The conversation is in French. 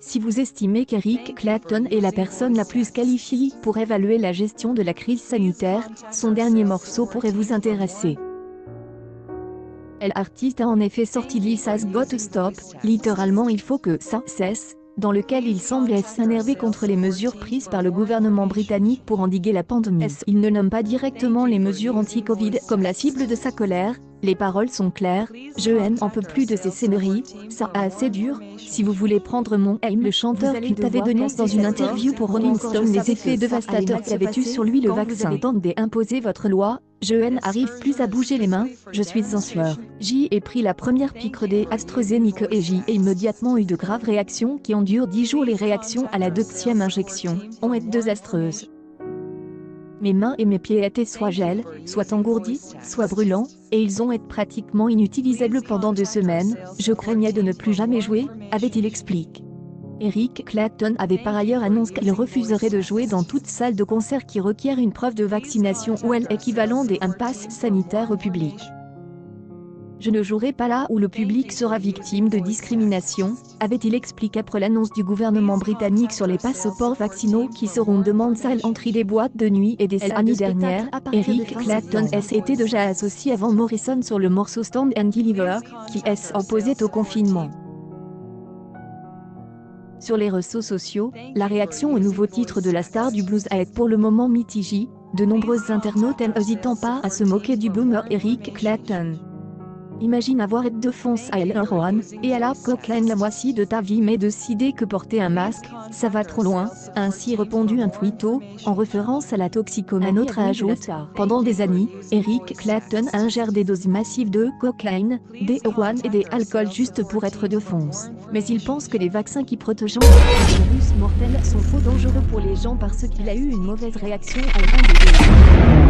Si vous estimez qu'Eric Clapton est la personne la plus qualifiée pour évaluer la gestion de la crise sanitaire, son dernier morceau pourrait vous intéresser. L'artiste a en effet sorti This Has Got to Stop, littéralement il faut que ça cesse, dans lequel il semble s'énerver contre les mesures prises par le gouvernement britannique pour endiguer la pandémie. Il ne nomme pas directement les mesures anti-Covid comme la cible de sa colère. Les paroles sont claires, je haine un peu plus de ces scéneries, ça a assez dur, si vous voulez prendre mon aim. Le chanteur qui avait donné dans une interview pour Rolling Stone les effets dévastateurs qu'avait eu sur lui le vaccin. Tentez d'imposer votre loi, je haine arrive plus à bouger les mains, je suis en sueur. J'y ai pris la première piqûre des AstraZeneca et j'y ai immédiatement eu de graves réactions qui ont duré 10 jours. Les réactions à la deuxième injection ont été désastreuses. Mes mains et mes pieds étaient soit gel, soit engourdis, soit brûlants, et ils ont été pratiquement inutilisables pendant 2 semaines, je craignais de ne plus jamais jouer, avait-il expliqué. Eric Clapton avait par ailleurs annoncé qu'il refuserait de jouer dans toute salle de concert qui requiert une preuve de vaccination ou l'équivalent des pass sanitaires au public. Je ne jouerai pas là où le public sera victime de discrimination, avait-il expliqué après l'annonce du gouvernement britannique sur les passeports vaccinaux qui seront demandés à l'entrée des boîtes de nuit et des salles. L'année dernière, Eric Clapton était déjà associé avant Morrison sur le morceau Stand and Deliver, qui s'opposait au confinement. Sur les réseaux sociaux, la réaction au nouveau titre de la star du blues a été pour le moment mitigée, de nombreux internautes n'hésitant pas à se moquer du boomer Eric Clapton. Imagine avoir été de fonce à l'héroïne et à la cocaïne la moitié de ta vie mais décider que porter un masque, ça va trop loin, a ainsi répondu un tweeto, en référence à la toxicomanie. Un autre ajoute, pendant des années, Eric Clapton a ingéré des doses massives de cocaïne, d'héroïne et d'alcool juste pour être de fonce. Mais il pense que les vaccins qui protègent le virus mortel sont trop dangereux pour les gens parce qu'il a eu une mauvaise réaction à l'un des deux.